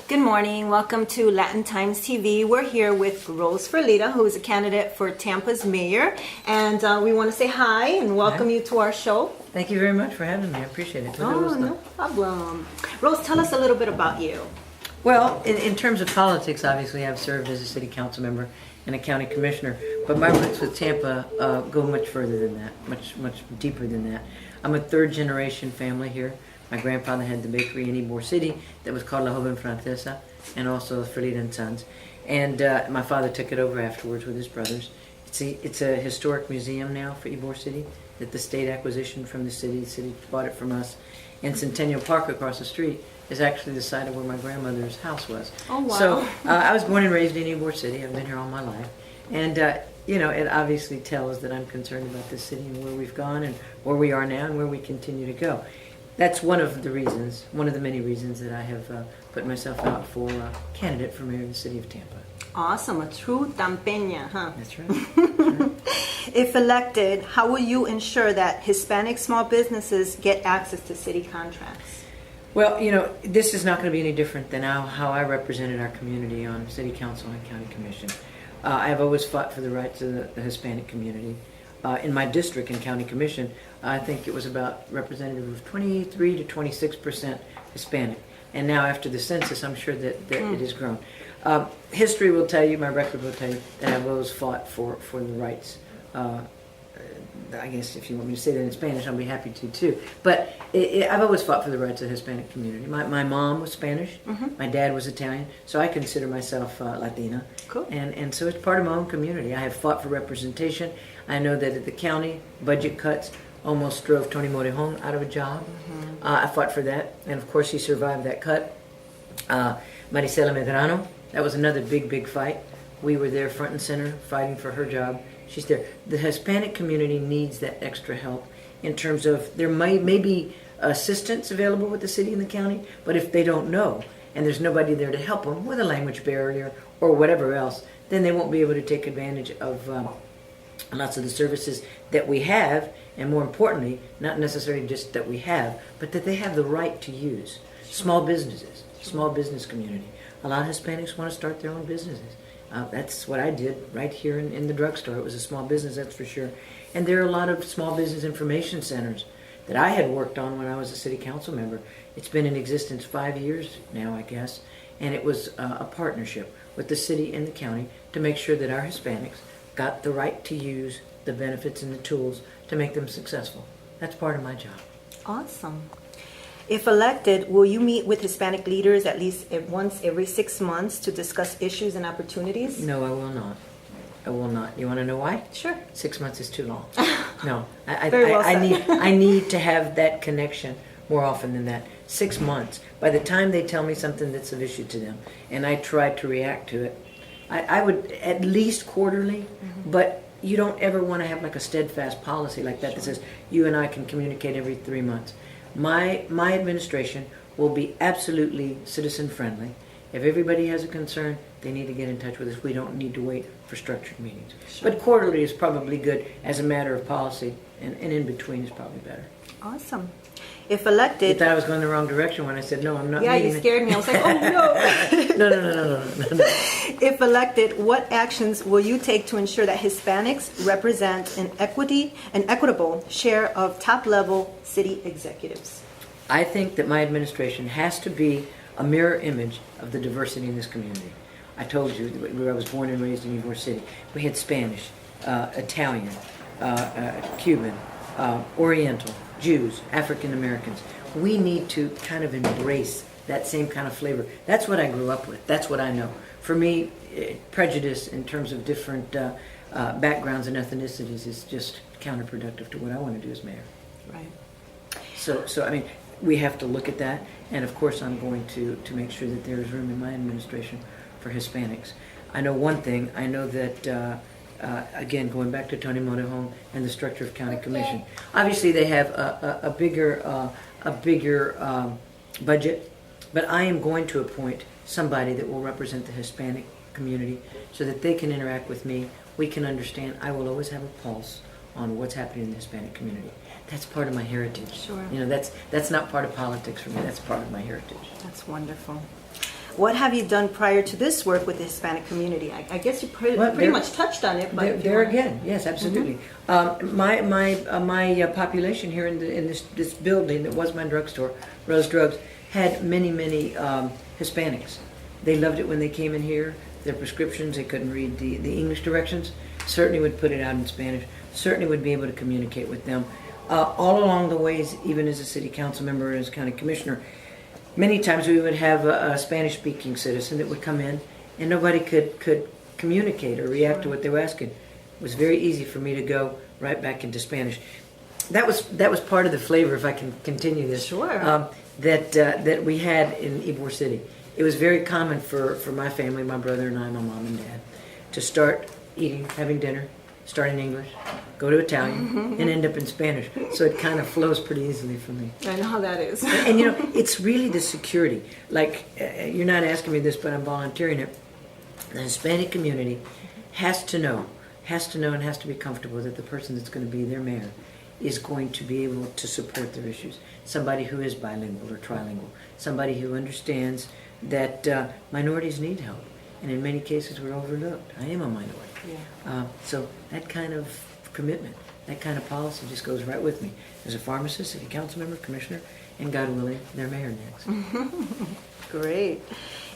Good morning. Welcome to Latin Times TV. We're here with Rosa Ferlita, who is a candidate for Tampa's mayor. And we want to say hi and welcome you to our show. Thank you very much for having me. I appreciate it. Oh, no problem. Rose, tell us a little bit about you. Well, in terms of politics, obviously I've served as a city council member and a county commissioner, but my roots with Tampa go much further than that, much deeper than that. I'm a third generation family here. My grandfather had the bakery in Ybor City that was called La Joven Francesa, and also Ferlita and Sons. And my father took it over afterwards with his brothers. It's a historic museum now for Ybor City that the state acquisitioned from the city bought it from us. And Centennial Park across the street is actually the site of where my grandmother's house was. Oh, wow. So I was born and raised in Ybor City. I've been here all my life. And you know, it obviously tells that I'm concerned about this city and where we've gone and where we are now and where we continue to go. That's one of the reasons, one of the many reasons that I have put myself out for candidate for mayor of the city of Tampa. Awesome. A true Tampeña, huh? That's right. That's right. If elected, how will you ensure that Hispanic small businesses get access to city contracts? Well, you know, this is not going to be any different than how I represented our community on city council and county commission. I have always fought for the rights of the Hispanic community. In my district and county commission, I think it was about representative of 23 to 26% Hispanic. And now after the census, I'm sure that it has grown. History will tell you, my record will tell you, that I've always fought for the rights. I guess if you want me to say that in Spanish, I'll be happy to too. But I've always fought for the rights of the Hispanic community. My mom was Spanish, my dad was Italian, so I consider myself Latina. Cool. And so it's part of my own community. I have fought for representation. I know that at the county, budget cuts almost drove Tony Morejon out of a job. I fought for that, and of course he survived that cut. Maricela Medrano, that was another big fight. We were there front and center fighting for her job. She's there. The Hispanic community needs that extra help in terms of there may be assistance available with the city and the county, but if they don't know and there's nobody there to help them with a language barrier or whatever else, then they won't be able to take advantage of lots of the services that we have, and more importantly, not necessarily just that we have, but that they have the right to use. Small businesses, small business community. A lot of Hispanics want to start their own businesses. That's what I did right here in the drugstore. It was a small business, that's for sure. And there are a lot of small business information centers that I had worked on when I was a city council member. It's been in existence 5 years now, I guess, and it was a partnership with the city and the county to make sure that our Hispanics got the right to use the benefits and the tools to make them successful. That's part of my job. Awesome. If elected, will you meet with Hispanic leaders at least once every 6 months to discuss issues and opportunities? No, I will not. I will not. You want to know why? Sure. 6 months is too long. No, Very well said. I need to have that connection more often than that. 6 months. By the time they tell me something that's of issue to them, and I try to react to it, I would at least quarterly, but you don't ever want to have like a steadfast policy like that that says you and I can communicate every 3 months. My administration will be absolutely citizen friendly. If everybody has a concern, they need to get in touch with us. We don't need to wait for structured meetings. Sure. But quarterly is probably good as a matter of policy, and in between is probably better. Awesome. If elected... You thought I was going the wrong direction when I said, no, I'm not Yeah, meeting you scared me. I was like, oh, no. No. If elected, what actions will you take to ensure that Hispanics represent an equitable share of top-level city executives? I think that my administration has to be a mirror image of the diversity in this community. I told you where I was born and raised in Ybor City. We had Spanish, Italian, Cuban, Oriental, Jews, African Americans. We need to kind of embrace that same kind of flavor. That's what I grew up with. That's what I know. For me, prejudice in terms of different backgrounds and ethnicities is just counterproductive to what I want to do as mayor. Right. So I mean, we have to look at that, and of course I'm going to make sure that there is room in my administration for Hispanics. I know one thing. I know that again, going back to Tony Morejon and the structure of county commission, obviously they have a bigger budget, but I am going to appoint somebody that will represent the Hispanic community so that they can interact with me. We can understand. I will always have a pulse on what's happening in the Hispanic community. That's part of my heritage. Sure. You know, that's not part of politics for me. That's part of my heritage. That's wonderful. What have you done prior to this work with the Hispanic community? I guess you pretty much touched on it. But There again, yes, absolutely. My population here in this building that was my drugstore, Rose Drugs, had many Hispanics. They loved it when they came in here. Their prescriptions, they couldn't read the English directions. Certainly would put it out in Spanish. Certainly would be able to communicate with them. All along the ways, even as a city council member, as county commissioner, many times we would have a Spanish-speaking citizen that would come in, and nobody could communicate or react to what they were asking. It was very easy for me to go right back into Spanish. That was part of the flavor, if I can continue this. Sure. That we had in Ybor City. It was very common for my family, my brother and I, my mom and dad, to start having dinner, start in English, go to Italian, and end up in Spanish. So it kind of flows pretty easily for me. I know how that is. And it's really the security. Like, you're not asking me this, but I'm volunteering it. The Hispanic community has to know and has to be comfortable that the person that's going to be their mayor is going to be able to support their issues. Somebody who is bilingual or trilingual. Somebody who understands that minorities need help. And in many cases we're overlooked. I am a minority. Yeah. So that kind of commitment, that kind of policy just goes right with me. As a pharmacist, city council member, commissioner, and God willing, their mayor next. Great.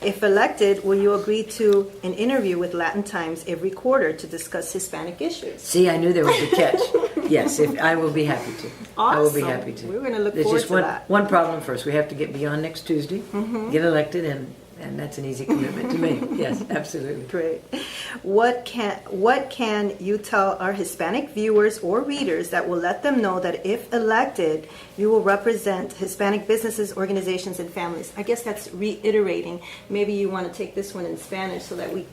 If elected, will you agree to an interview with Latin Times every quarter to discuss Hispanic issues? See, I knew there was a catch. Yes, I will be happy to. Awesome. I will be happy to. We're going to look There's forward just to that. one problem first. We have to get beyond next Tuesday, get elected, and that's an easy commitment to make. Yes, absolutely. Great. What can you tell our Hispanic viewers or readers that will let them know that if elected, you will represent Hispanic businesses, organizations, and families? I guess that's reiterating. Maybe you want to take this one in Spanish so that we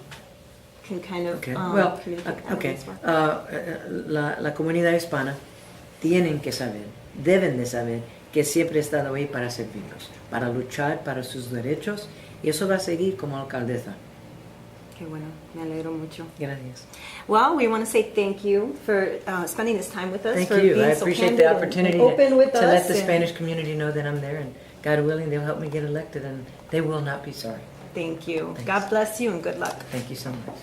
can kind of communicate. Okay. La comunidad hispana tienen que saber, deben de saber que siempre he estado ahí para servirlos, para luchar para sus derechos. Y eso va a seguir como alcaldesa. Qué bueno, me alegro mucho. Gracias. Well, we want to say thank you for spending this time with us. Thank for you. Being I so appreciate candid the opportunity and open with to us let the and Spanish community know that I'm there, and God willing, they'll help me get elected, and they will not be sorry. Thank you. Thanks. God bless you and good luck. Thank you so much.